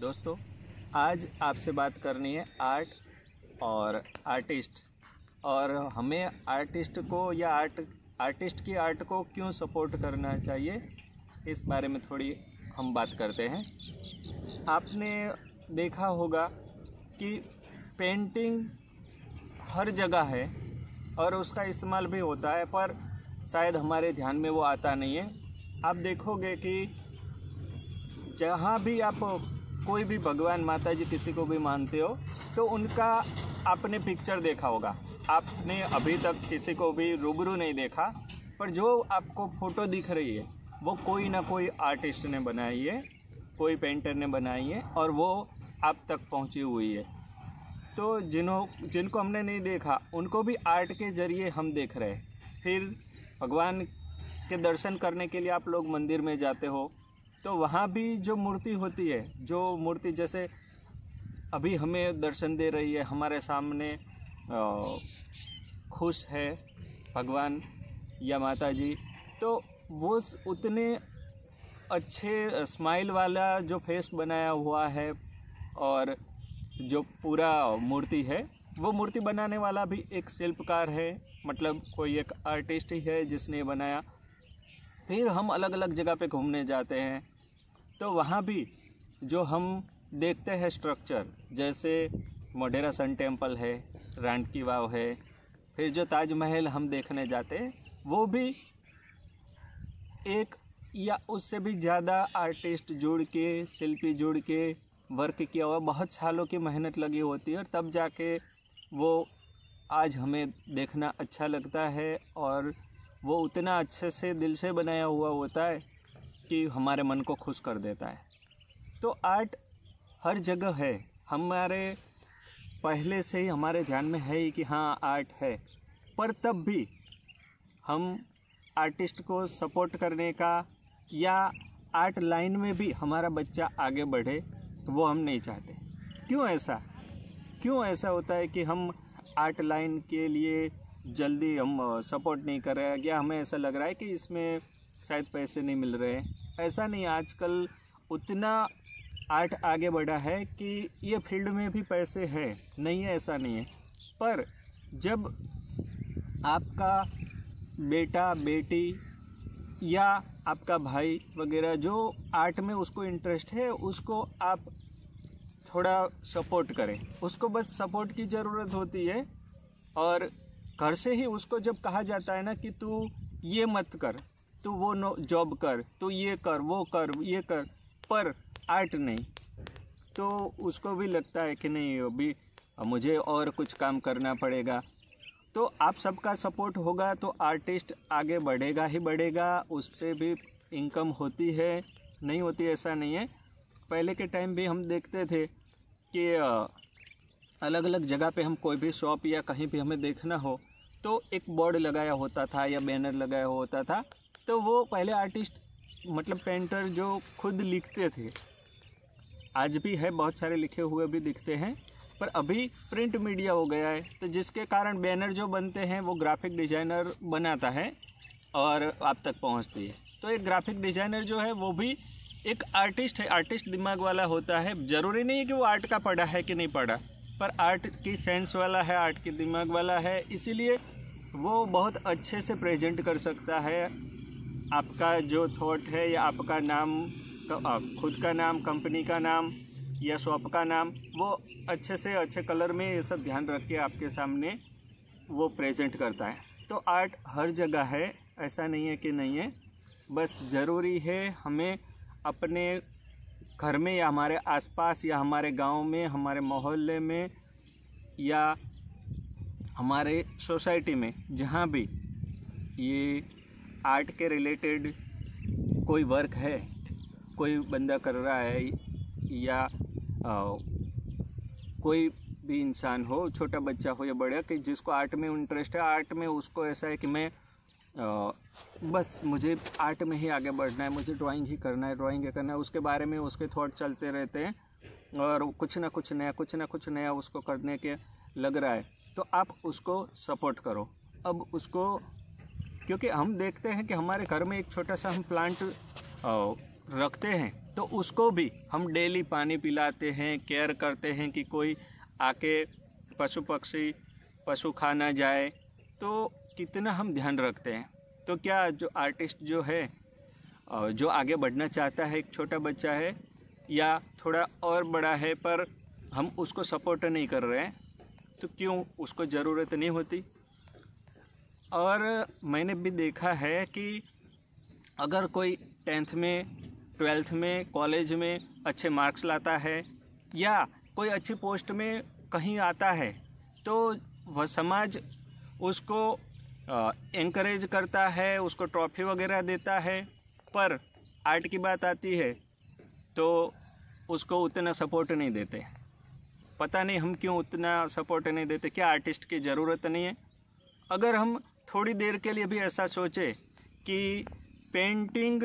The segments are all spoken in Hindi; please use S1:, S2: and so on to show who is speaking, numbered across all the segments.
S1: दोस्तों, आज आपसे बात करनी है आर्ट और आर्टिस्ट, और हमें आर्टिस्ट को या आर्टिस्ट की आर्ट को क्यों सपोर्ट करना चाहिए, इस बारे में थोड़ी हम बात करते हैं। आपने देखा होगा कि पेंटिंग हर जगह है और उसका इस्तेमाल भी होता है, पर शायद हमारे ध्यान में वो आता नहीं है। आप देखोगे कि जहाँ भी आप कोई भी भगवान माता जी किसी को भी मानते हो तो उनका आपने पिक्चर देखा होगा। आपने अभी तक किसी को भी रूबरू नहीं देखा, पर जो आपको फ़ोटो दिख रही है वो कोई ना कोई आर्टिस्ट ने बनाई है, कोई पेंटर ने बनाई है और वो आप तक पहुंची हुई है। तो जिनको हमने नहीं देखा उनको भी आर्ट के ज़रिए हम देख रहे हैं। फिर भगवान के दर्शन करने के लिए आप लोग मंदिर में जाते हो तो वहाँ भी जो मूर्ति होती है, जो मूर्ति जैसे अभी हमें दर्शन दे रही है, हमारे सामने खुश है भगवान या माता जी, तो वो उतने अच्छे स्माइल वाला जो फेस बनाया हुआ है और जो पूरा मूर्ति है, वो मूर्ति बनाने वाला भी एक शिल्पकार है, मतलब कोई एक आर्टिस्ट ही है जिसने बनाया। फिर हम अलग अलग जगह पे घूमने जाते हैं तो वहाँ भी जो हम देखते हैं स्ट्रक्चर, जैसे मोढेरा सन टेम्पल है, रानी की वाव है, फिर जो ताजमहल हम देखने जाते हैं वो भी एक या उससे भी ज़्यादा आर्टिस्ट जुड़ के, शिल्पी जुड़ के वर्क किया हुआ, बहुत सालों की मेहनत लगी होती है और तब जाके वो आज हमें देखना अच्छा लगता है और वो उतना अच्छे से दिल से बनाया हुआ होता है कि हमारे मन को खुश कर देता है। तो आर्ट हर जगह है, हमारे पहले से ही हमारे ध्यान में है ही कि हाँ आर्ट है, पर तब भी हम आर्टिस्ट को सपोर्ट करने का या आर्ट लाइन में भी हमारा बच्चा आगे बढ़े वो हम नहीं चाहते। क्यों ऐसा होता है कि हम आर्ट लाइन के लिए जल्दी हम सपोर्ट नहीं कर रहे हैं, या हमें ऐसा लग रहा है कि इसमें शायद पैसे नहीं मिल रहे हैं। ऐसा नहीं, आजकल उतना आर्ट आगे बढ़ा है कि ये फील्ड में भी पैसे हैं, नहीं है ऐसा नहीं है। पर जब आपका बेटा बेटी या आपका भाई वगैरह जो आर्ट में उसको इंटरेस्ट है, उसको आप थोड़ा सपोर्ट करें। उसको बस सपोर्ट की ज़रूरत होती है और घर से ही उसको जब कहा जाता है ना कि तू ये मत कर, तू वो जॉब कर, तू ये कर, वो कर, ये कर, पर आर्ट नहीं, तो उसको भी लगता है कि नहीं अभी मुझे और कुछ काम करना पड़ेगा। तो आप सबका सपोर्ट होगा तो आर्टिस्ट आगे बढ़ेगा ही बढ़ेगा, उससे भी इनकम होती है, नहीं होती ऐसा नहीं है। पहले के टाइम भी हम देखते थे कि अलग अलग जगह पे हम कोई भी शॉप या कहीं भी हमें देखना हो तो एक बोर्ड लगाया होता था या बैनर लगाया होता था, तो वो पहले आर्टिस्ट मतलब पेंटर जो खुद लिखते थे, आज भी है, बहुत सारे लिखे हुए भी दिखते हैं, पर अभी प्रिंट मीडिया हो गया है, तो जिसके कारण बैनर जो बनते हैं वो ग्राफिक डिज़ाइनर बनाता है और आप तक पहुंचती है। तो एक ग्राफिक डिज़ाइनर जो है वो भी एक आर्टिस्ट है, आर्टिस्ट दिमाग वाला होता है। ज़रूरी नहीं है कि वो आर्ट का पढ़ा है कि नहीं पढ़ा, पर आर्ट की सेंस वाला है, आर्ट की दिमाग वाला है, इसीलिए वो बहुत अच्छे से प्रेजेंट कर सकता है आपका जो थॉट है या आपका नाम, खुद का नाम, कंपनी का नाम या शॉप का नाम, वो अच्छे से अच्छे कलर में ये सब ध्यान रख के आपके सामने वो प्रेजेंट करता है। तो आर्ट हर जगह है, ऐसा नहीं है कि नहीं है, बस ज़रूरी है हमें अपने घर में या हमारे आसपास या हमारे गांव में, हमारे मोहल्ले में या हमारे सोसाइटी में, जहाँ भी ये आर्ट के रिलेटेड कोई वर्क है, कोई बंदा कर रहा है या कोई भी इंसान हो, छोटा बच्चा हो या बड़ा, कि जिसको आर्ट में इंटरेस्ट है, आर्ट में उसको ऐसा है कि मैं बस मुझे आर्ट में ही आगे बढ़ना है, मुझे ड्राइंग ही करना है, ड्राइंग ही करना है, उसके बारे में उसके थॉट चलते रहते हैं और कुछ ना कुछ नया उसको करने के लग रहा है, तो आप उसको सपोर्ट करो। अब उसको, क्योंकि हम देखते हैं कि हमारे घर में एक छोटा सा हम प्लांट रखते हैं तो उसको भी हम डेली पानी पिलाते हैं, केयर करते हैं कि कोई आके पशु खा ना जाए, तो कितना हम ध्यान रखते हैं। तो क्या जो आर्टिस्ट जो है, जो आगे बढ़ना चाहता है, एक छोटा बच्चा है या थोड़ा और बड़ा है पर हम उसको सपोर्ट नहीं कर रहे हैं, तो क्यों उसको ज़रूरत नहीं होती। और मैंने भी देखा है कि अगर कोई 10th में, 12th में, कॉलेज में अच्छे मार्क्स लाता है या कोई अच्छी पोस्ट में कहीं आता है, तो वह समाज उसको एनकरेज करता है, उसको ट्रॉफी वगैरह देता है। पर आर्ट की बात आती है तो उसको उतना सपोर्ट नहीं देते। पता नहीं हम क्यों उतना सपोर्ट नहीं देते, क्या आर्टिस्ट की ज़रूरत नहीं है? अगर हम थोड़ी देर के लिए भी ऐसा सोचे कि पेंटिंग,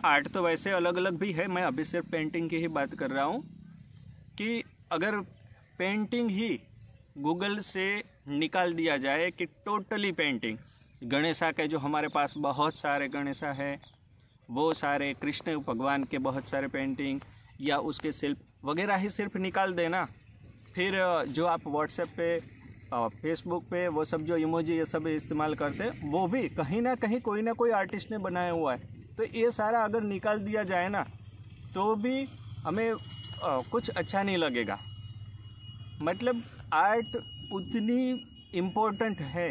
S1: आर्ट तो वैसे अलग अलग भी है, मैं अभी सिर्फ पेंटिंग की ही बात कर रहा हूँ, कि अगर पेंटिंग ही गूगल से निकाल दिया जाए कि टोटली पेंटिंग, गणेशा के जो हमारे पास बहुत सारे गणेशा है, वो सारे कृष्ण भगवान के बहुत सारे पेंटिंग या उसके शिल्प वगैरह ही सिर्फ निकाल देना, फिर जो आप व्हाट्सएप पे, फेसबुक पे वो सब जो इमोजी ये सब इस्तेमाल करते हैं, वो भी कहीं ना कहीं कोई ना कोई आर्टिस्ट ने बनाया हुआ है। तो ये सारा अगर निकाल दिया जाए ना, तो भी हमें कुछ अच्छा नहीं लगेगा। मतलब आर्ट उतनी इम्पोर्टेंट है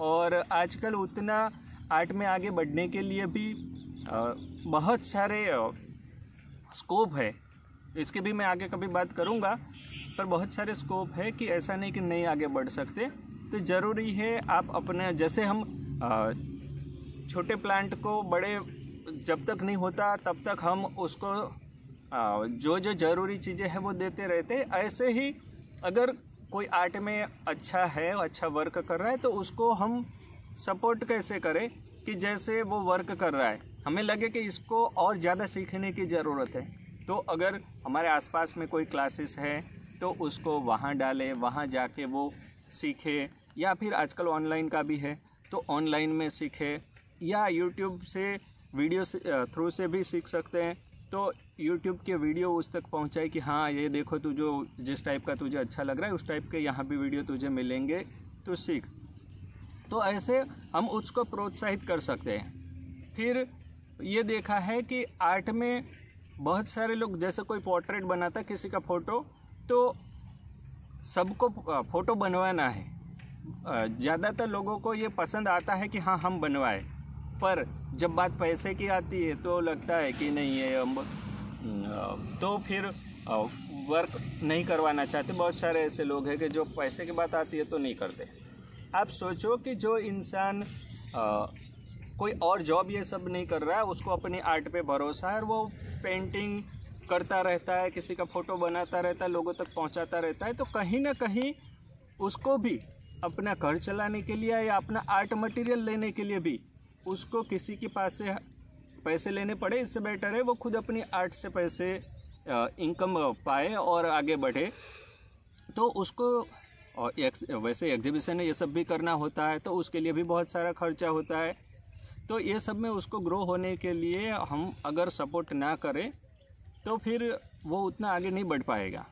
S1: और आजकल उतना आर्ट में आगे बढ़ने के लिए भी बहुत सारे स्कोप है। इसके भी मैं आगे कभी बात करूंगा, पर बहुत सारे स्कोप है कि ऐसा नहीं कि नहीं आगे बढ़ सकते। तो ज़रूरी है आप अपने, जैसे हम छोटे प्लांट को बड़े जब तक नहीं होता तब तक हम उसको जो जो ज़रूरी चीज़ें हैं वो देते रहते, ऐसे ही अगर कोई आर्ट में अच्छा है, अच्छा वर्क कर रहा है, तो उसको हम सपोर्ट कैसे करें कि जैसे वो वर्क कर रहा है हमें लगे कि इसको और ज़्यादा सीखने की ज़रूरत है। तो अगर हमारे आसपास में कोई क्लासेस है तो उसको वहाँ डालें, वहाँ जाके वो सीखे, या फिर आजकल ऑनलाइन का भी है तो ऑनलाइन में सीखे, या यूट्यूब से वीडियो थ्रू से भी सीख सकते हैं। तो यूट्यूब के वीडियो उस तक पहुँचाए कि हाँ ये देखो, तू जो जिस टाइप का तुझे अच्छा लग रहा है उस टाइप के यहाँ भी वीडियो तुझे मिलेंगे, तो सीख। तो ऐसे हम उसको प्रोत्साहित कर सकते हैं। फिर ये देखा है कि आर्ट में बहुत सारे लोग, जैसे कोई पोर्ट्रेट बनाता है किसी का फ़ोटो, तो सबको फ़ोटो बनवाना है। ज़्यादातर लोगों को ये पसंद आता है कि हाँ हम बनवाए, पर जब बात पैसे की आती है तो लगता है कि नहीं ये हम तो फिर वर्क नहीं करवाना चाहते। बहुत सारे ऐसे लोग हैं कि जो पैसे की बात आती है तो नहीं करते। आप सोचो कि जो इंसान कोई और जॉब ये सब नहीं कर रहा है, उसको अपनी आर्ट पे भरोसा है और वो पेंटिंग करता रहता है, किसी का फ़ोटो बनाता रहता है, लोगों तक पहुंचाता रहता है, तो कहीं ना कहीं उसको भी अपना घर चलाने के लिए या अपना आर्ट मटेरियल लेने के लिए भी उसको किसी के पास से पैसे लेने पड़े। इससे बेटर है वो खुद अपनी आर्ट से पैसे इनकम पाए और आगे बढ़े। तो उसको वैसे एग्जीबिशन ये सब भी करना होता है, तो उसके लिए भी बहुत सारा खर्चा होता है। तो ये सब में उसको ग्रो होने के लिए हम अगर सपोर्ट ना करें तो फिर वो उतना आगे नहीं बढ़ पाएगा।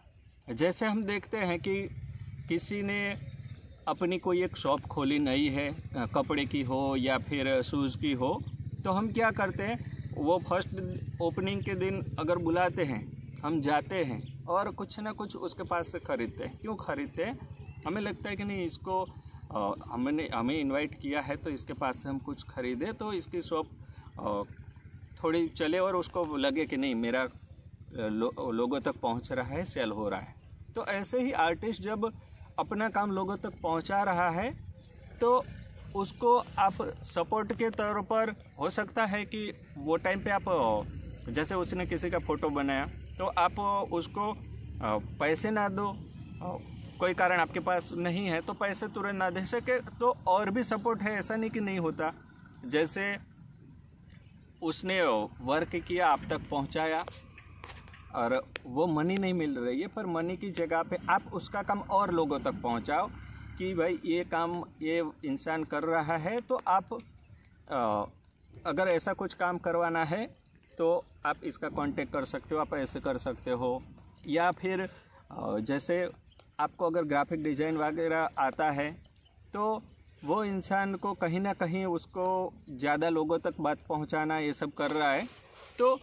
S1: जैसे हम देखते हैं कि किसी ने अपनी कोई एक शॉप खोली नई है, कपड़े की हो या फिर शूज़ की हो, तो हम क्या करते हैं, वो फर्स्ट ओपनिंग के दिन अगर बुलाते हैं, हम जाते हैं और कुछ ना कुछ उसके पास से ख़रीदते हैं। क्यों ख़रीदते हैं? हमें लगता है कि नहीं, इसको हमें इनवाइट किया है तो इसके पास से हम कुछ ख़रीदें तो इसकी शॉप थोड़ी चले और उसको लगे कि नहीं मेरा लोगों तक पहुंच रहा है, सेल हो रहा है। तो ऐसे ही आर्टिस्ट जब अपना काम लोगों तक पहुंचा रहा है तो उसको आप सपोर्ट के तौर पर, हो सकता है कि वो टाइम पे आप, जैसे उसने किसी का फ़ोटो बनाया तो आप उसको पैसे ना दो, कोई कारण आपके पास नहीं है तो पैसे तुरंत ना दे सके तो और भी सपोर्ट है, ऐसा नहीं कि नहीं होता। जैसे उसने वर्क किया, आप तक पहुंचाया और वो मनी नहीं मिल रही है, पर मनी की जगह पे आप उसका काम और लोगों तक पहुंचाओ कि भाई ये काम ये इंसान कर रहा है, तो आप अगर ऐसा कुछ काम करवाना है तो आप इसका कांटेक्ट कर सकते हो, आप ऐसे कर सकते हो। या फिर जैसे आपको अगर ग्राफिक डिज़ाइन वगैरह आता है तो वो इंसान को कहीं ना कहीं उसको ज़्यादा लोगों तक बात पहुंचाना ये सब कर रहा है, तो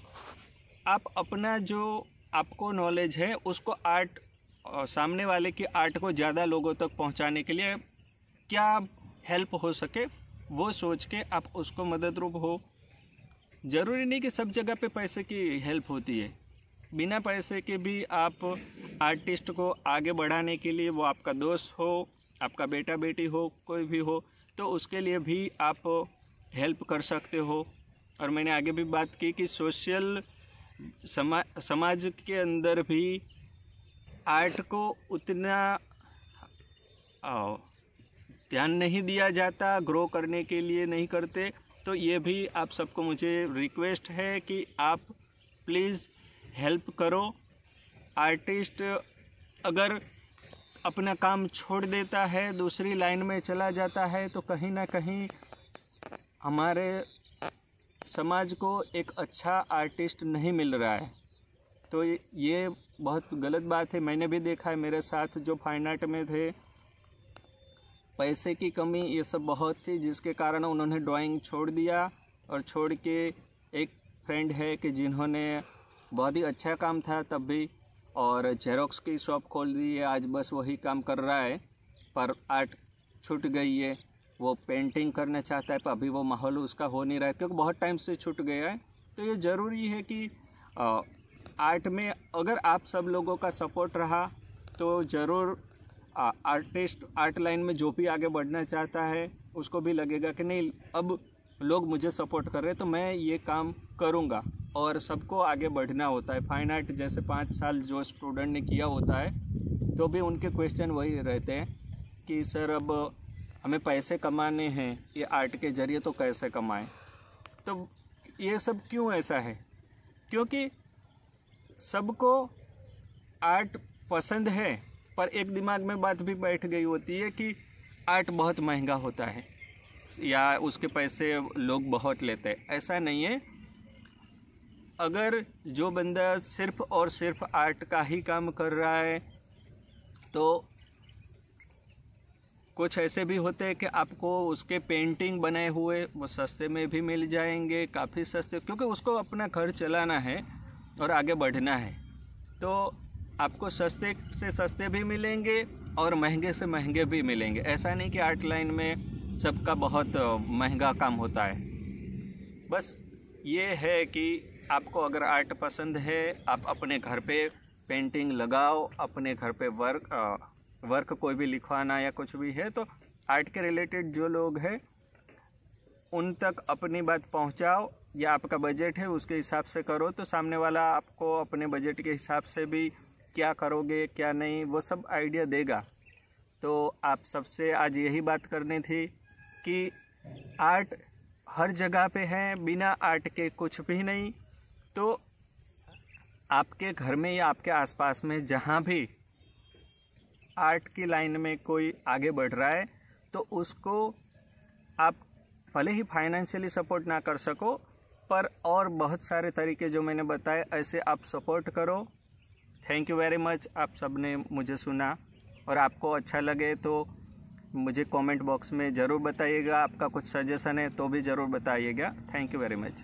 S1: आप अपना जो आपको नॉलेज है उसको आर्ट, सामने वाले की आर्ट को ज़्यादा लोगों तक पहुंचाने के लिए क्या हेल्प हो सके वो सोच के आप उसको मदद रूप हो। ज़रूरी नहीं कि सब जगह पे पैसे की हेल्प होती है, बिना पैसे के भी आप आर्टिस्ट को आगे बढ़ाने के लिए, वो आपका दोस्त हो, आपका बेटा बेटी हो, कोई भी हो, तो उसके लिए भी आप हेल्प कर सकते हो। और मैंने आगे भी बात की कि सोशल समाज के अंदर भी आर्ट को उतना ध्यान नहीं दिया जाता, ग्रो करने के लिए नहीं करते। तो ये भी आप सबको मुझे रिक्वेस्ट है कि आप प्लीज़ हेल्प करो। आर्टिस्ट अगर अपना काम छोड़ देता है, दूसरी लाइन में चला जाता है, तो कहीं ना कहीं हमारे समाज को एक अच्छा आर्टिस्ट नहीं मिल रहा है। तो ये बहुत गलत बात है। मैंने भी देखा है, मेरे साथ जो फाइन आर्ट में थे, पैसे की कमी ये सब बहुत थी, जिसके कारण उन्होंने ड्राइंग छोड़ दिया। और छोड़ के एक फ्रेंड है कि जिन्होंने बहुत ही अच्छा काम था तब भी, और जेरोक्स की शॉप खोल दी है, आज बस वही काम कर रहा है, पर आर्ट छूट गई है। वो पेंटिंग करना चाहता है पर अभी वो माहौल उसका हो नहीं रहा है, क्योंकि बहुत टाइम से छूट गया है। तो ये ज़रूरी है कि आर्ट में अगर आप सब लोगों का सपोर्ट रहा तो ज़रूर आर्टिस्ट, आर्ट लाइन में जो भी आगे बढ़ना चाहता है उसको भी लगेगा कि नहीं, अब लोग मुझे सपोर्ट कर रहे हैं तो मैं ये काम करूँगा। और सबको आगे बढ़ना होता है। फाइन आर्ट जैसे 5 साल जो स्टूडेंट ने किया होता है, तो भी उनके क्वेश्चन वही रहते हैं कि सर अब हमें पैसे कमाने हैं ये आर्ट के ज़रिए, तो कैसे कमाएं। तो ये सब क्यों ऐसा है? क्योंकि सबको आर्ट पसंद है, पर एक दिमाग में बात भी बैठ गई होती है कि आर्ट बहुत महंगा होता है या उसके पैसे लोग बहुत लेते हैं। ऐसा नहीं है। अगर जो बंदा सिर्फ और सिर्फ आर्ट का ही काम कर रहा है, तो कुछ ऐसे भी होते हैं कि आपको उसके पेंटिंग बनाए हुए वो सस्ते में भी मिल जाएंगे, काफ़ी सस्ते, क्योंकि उसको अपना घर चलाना है और आगे बढ़ना है। तो आपको सस्ते से सस्ते भी मिलेंगे और महंगे से महंगे भी मिलेंगे। ऐसा नहीं कि आर्ट लाइन में सबका बहुत महंगा काम होता है। बस ये है कि आपको अगर आर्ट पसंद है, आप अपने घर पे पेंटिंग लगाओ, अपने घर पे वर्क कोई भी लिखवाना या कुछ भी है तो आर्ट के रिलेटेड जो लोग हैं उन तक अपनी बात पहुंचाओ, या आपका बजट है उसके हिसाब से करो, तो सामने वाला आपको अपने बजट के हिसाब से भी क्या करोगे क्या नहीं वो सब आइडिया देगा। तो आप सबसे आज यही बात करनी थी कि आर्ट हर जगह पे है, बिना आर्ट के कुछ भी नहीं। तो आपके घर में या आपके आसपास में जहाँ भी आर्ट की लाइन में कोई आगे बढ़ रहा है तो उसको आप भले ही फाइनेंशियली सपोर्ट ना कर सको, पर और बहुत सारे तरीके जो मैंने बताए ऐसे आप सपोर्ट करो। Thank you very much. आप सब ने मुझे सुना, और आपको अच्छा लगे तो मुझे कमेंट बॉक्स में ज़रूर बताइएगा। आपका कुछ सजेशन है तो भी ज़रूर बताइएगा। Thank you very much.